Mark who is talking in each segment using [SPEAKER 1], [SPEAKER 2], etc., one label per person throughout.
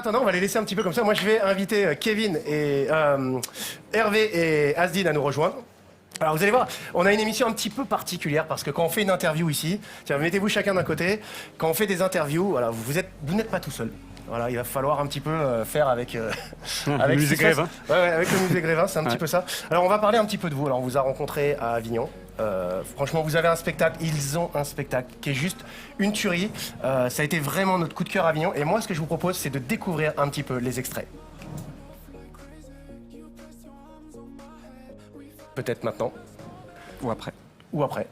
[SPEAKER 1] attendant, on va les laisser un petit peu comme ça. Moi, je vais inviter Kevin et Hervé et Asdin à nous rejoindre. Alors vous allez voir, on a une émission un petit peu particulière parce que quand on fait une interview ici, tiens, mettez-vous chacun d'un côté, quand on fait des interviews, voilà, vous n'êtes pas tout seul. Voilà, il va falloir un petit peu faire avec
[SPEAKER 2] le musée Grévin.
[SPEAKER 1] Ouais, avec le musée Grévin, c'est un petit peu ça. Alors on va parler un petit peu de vous. Alors on vous a rencontré à Avignon. Franchement, vous avez un spectacle, ils ont un spectacle qui est juste une tuerie. Ça a été vraiment notre coup de cœur à Avignon. Et moi, ce que je vous propose, c'est de découvrir un petit peu les extraits. Peut-être maintenant.
[SPEAKER 2] Ou après.
[SPEAKER 1] Ou après.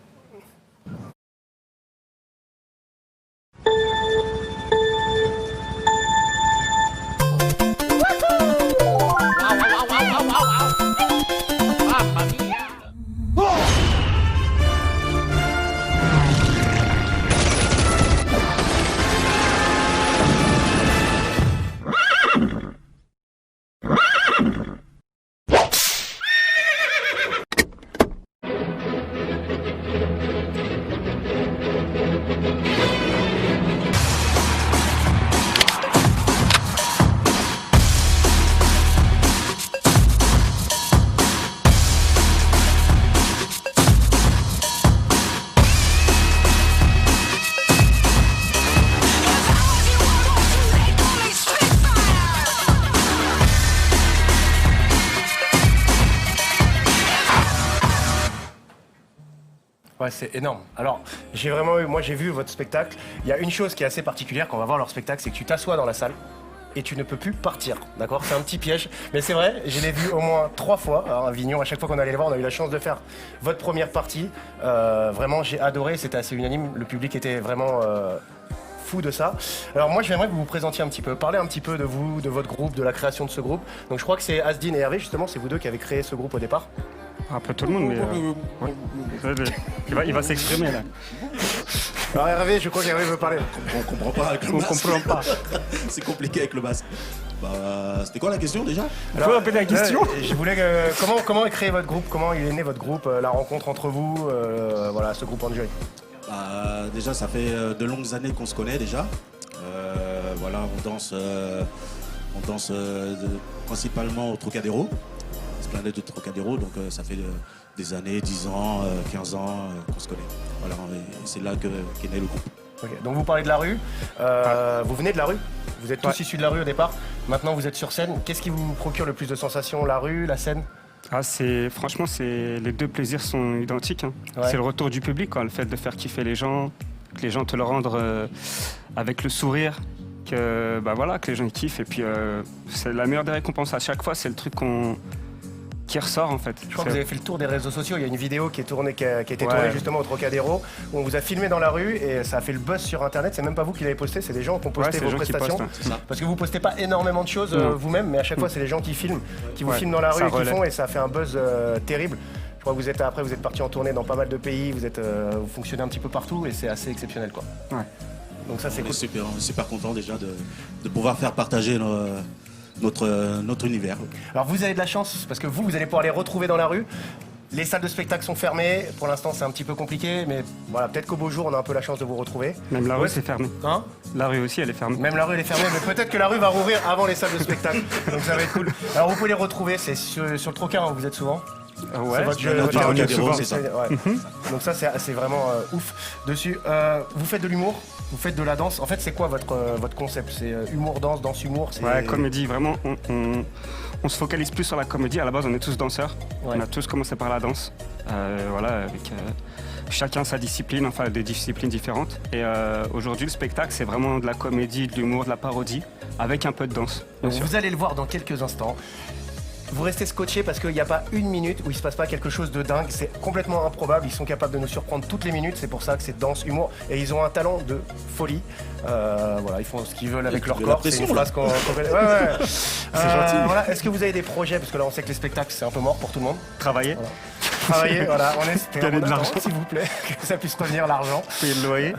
[SPEAKER 1] Ouais, c'est énorme. Alors, moi j'ai vu votre spectacle. Il y a une chose qui est assez particulière quand on va voir leur spectacle, c'est que tu t'assois dans la salle et tu ne peux plus partir. D'accord? C'est un petit piège. Mais c'est vrai, je l'ai vu au moins 3 fois. Alors, à Avignon, à chaque fois qu'on allait les voir, on a eu la chance de faire votre première partie. Vraiment, j'ai adoré. C'était assez unanime. Le public était vraiment fou de ça. Alors moi, j'aimerais que vous vous présentiez un petit peu, parler un petit peu de vous, de votre groupe, de la création de ce groupe. Donc je crois que c'est Asdin et Hervé, justement, c'est vous deux qui avez créé ce groupe au départ.
[SPEAKER 2] Un peu tout le monde, mais... Il va s'exprimer, là.
[SPEAKER 1] Alors Hervé, je crois qu'Hervé veut parler.
[SPEAKER 3] On comprend pas avec le
[SPEAKER 2] On
[SPEAKER 3] masque.
[SPEAKER 2] comprend pas.
[SPEAKER 3] C'est compliqué avec le masque. C'était quoi la question déjà?
[SPEAKER 2] Tu peux répéter la question?
[SPEAKER 1] Je voulais comment est créé votre groupe, comment il est né votre groupe, la rencontre entre vous, voilà, ce groupe Enjoy.
[SPEAKER 3] Déjà, ça fait de longues années qu'on se connaît déjà. Voilà, on danse principalement au Trocadéro. Planète de Trocadéro, donc ça fait des années, 10 ans, 15 ans qu'on se connaît. Voilà, c'est là qu'est né le groupe.
[SPEAKER 1] Okay. Donc vous parlez de la rue, vous venez de la rue, vous êtes tous issus de la rue au départ, maintenant vous êtes sur scène. Qu'est-ce qui vous procure le plus de sensations, la rue, la scène?
[SPEAKER 2] Franchement, les deux plaisirs sont identiques. Hein. Ouais. C'est le retour du public, quoi, le fait de faire kiffer les gens, que les gens te le rendent avec le sourire, que les gens kiffent. Et puis c'est la meilleure des récompenses à chaque fois, c'est le truc qui ressort en fait.
[SPEAKER 1] Je crois que vous avez fait le tour des réseaux sociaux. Il y a une vidéo qui a été tournée justement au Trocadéro où on vous a filmé dans la rue et ça a fait le buzz sur internet. C'est même pas vous qui l'avez posté, c'est des gens qui ont posté vos prestations. Parce que vous postez pas énormément de choses vous-même, mais à chaque fois c'est les gens qui filment, qui vous filment dans la rue et qui font, et ça a fait un buzz terrible. Je crois que vous êtes parti en tournée dans pas mal de pays, vous fonctionnez un petit peu partout et c'est assez exceptionnel quoi.
[SPEAKER 2] Ouais.
[SPEAKER 1] Donc ça c'est cool.
[SPEAKER 3] On est super content déjà de pouvoir faire partager notre univers.
[SPEAKER 1] Alors vous avez de la chance parce que vous allez pouvoir les retrouver dans la rue. Les salles de spectacle sont fermées. Pour l'instant, c'est un petit peu compliqué, mais voilà, peut-être qu'au beau jour, on a un peu la chance de vous retrouver.
[SPEAKER 2] Même la rue, c'est fermé.
[SPEAKER 1] Hein?
[SPEAKER 2] La rue aussi, elle est fermée.
[SPEAKER 1] Même la rue, elle est fermée, mais peut-être que la rue va rouvrir avant les salles de spectacle. Donc ça va être cool. Alors vous pouvez les retrouver, c'est sur le Trocadéro où vous êtes souvent.
[SPEAKER 2] Ouais,
[SPEAKER 1] c'est votre jeu,
[SPEAKER 3] c'est ça.
[SPEAKER 1] Ouais. Donc ça, c'est vraiment ouf. Dessus, vous faites de l'humour, vous faites de la danse. En fait, c'est quoi votre concept? C'est humour, danse, humour?
[SPEAKER 2] Ouais, comédie, vraiment. On se focalise plus sur la comédie. À la base, on est tous danseurs. Ouais. On a tous commencé par la danse. Voilà, avec chacun sa discipline, enfin des disciplines différentes. Et aujourd'hui, le spectacle, c'est vraiment de la comédie, de l'humour, de la parodie, avec un peu de danse.
[SPEAKER 1] Vous allez le voir dans quelques instants. Vous restez scotché parce qu'il n'y a pas une minute où il ne se passe pas quelque chose de dingue. C'est complètement improbable. Ils sont capables de nous surprendre toutes les minutes. C'est pour ça que c'est danse, humour. Et ils ont un talent de folie. Voilà, ils font ce qu'ils veulent avec leur corps. C'est une phrase qu'on... C'est
[SPEAKER 2] gentil.
[SPEAKER 1] Voilà. Est-ce que vous avez des projets? Parce que là, on sait que les spectacles, c'est un peu mort pour tout le monde.
[SPEAKER 2] Travailler.
[SPEAKER 1] Voilà. Travailler, voilà. On espère
[SPEAKER 2] gagner de l'argent,
[SPEAKER 1] s'il vous plaît, que ça puisse revenir l'argent.
[SPEAKER 2] Payer le loyer.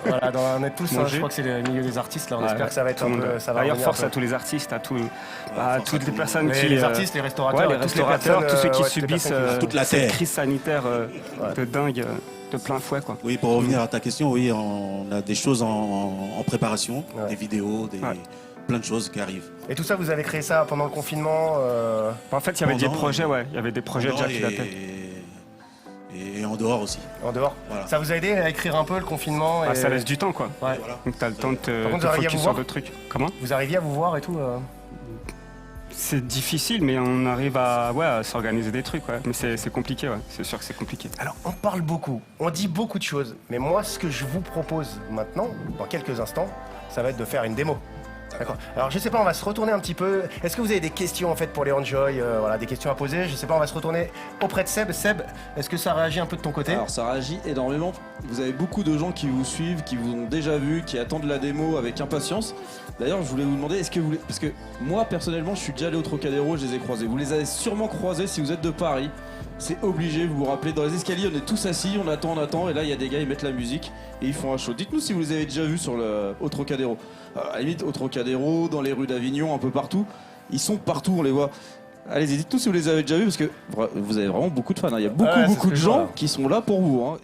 [SPEAKER 1] Voilà, on est tous, je crois que c'est le milieu des artistes. Là, on espère que ça va être un peu...
[SPEAKER 2] D'ailleurs, force à tous les artistes, à toutes les personnes qui...
[SPEAKER 1] Les artistes, les restaurateurs,
[SPEAKER 2] les restaurateurs, tous ceux qui subissent
[SPEAKER 3] toute la
[SPEAKER 2] cette crise sanitaire de dingue, de plein fouet, quoi.
[SPEAKER 3] Oui, pour revenir à ta question, oui, on a des choses en préparation, des vidéos, plein de choses qui arrivent.
[SPEAKER 1] Et tout ça, vous avez créé ça pendant le confinement
[SPEAKER 2] En fait, il y avait des projets, il y avait des projets déjà qui dataient.
[SPEAKER 3] Et en dehors aussi.
[SPEAKER 1] En dehors. Voilà. Ça vous a aidé à écrire un peu le confinement
[SPEAKER 2] Ça laisse du temps, quoi.
[SPEAKER 1] Ouais.
[SPEAKER 3] Voilà.
[SPEAKER 2] Donc t'as le temps de te
[SPEAKER 1] focus
[SPEAKER 2] sur d'autres trucs. Comment?
[SPEAKER 1] Vous arriviez à vous voir et tout
[SPEAKER 2] C'est difficile, mais on arrive à s'organiser des trucs, ouais. Mais c'est compliqué, ouais. C'est sûr que c'est compliqué.
[SPEAKER 1] Alors, on parle beaucoup, on dit beaucoup de choses, mais moi, ce que je vous propose maintenant, dans quelques instants, ça va être de faire une démo. D'accord. Alors je sais pas, on va se retourner un petit peu. Est-ce que vous avez des questions en fait pour les Enjoy, voilà, des questions à poser? Je sais pas, on va se retourner auprès de Seb. Seb, est-ce que ça réagit un peu de ton côté?
[SPEAKER 4] Alors ça réagit énormément. Vous avez beaucoup de gens qui vous suivent, qui vous ont déjà vu, qui attendent la démo avec impatience. D'ailleurs, je voulais vous demander, est-ce que vous... Parce que moi personnellement, je suis déjà allé au Trocadéro, je les ai croisés. Vous les avez sûrement croisés si vous êtes de Paris. C'est obligé, vous vous rappelez, dans les escaliers, on est tous assis, on attend, et là il y a des gars, ils mettent la musique et ils font un show. Dites-nous si vous les avez déjà vus au Trocadéro. À la limite, au Trocadéro, dans les rues d'Avignon, un peu partout. Ils sont partout, on les voit. Allez-y, dites-nous si vous les avez déjà vus, parce que vous avez vraiment beaucoup de fans. Il y a beaucoup de gens qui sont là pour vous.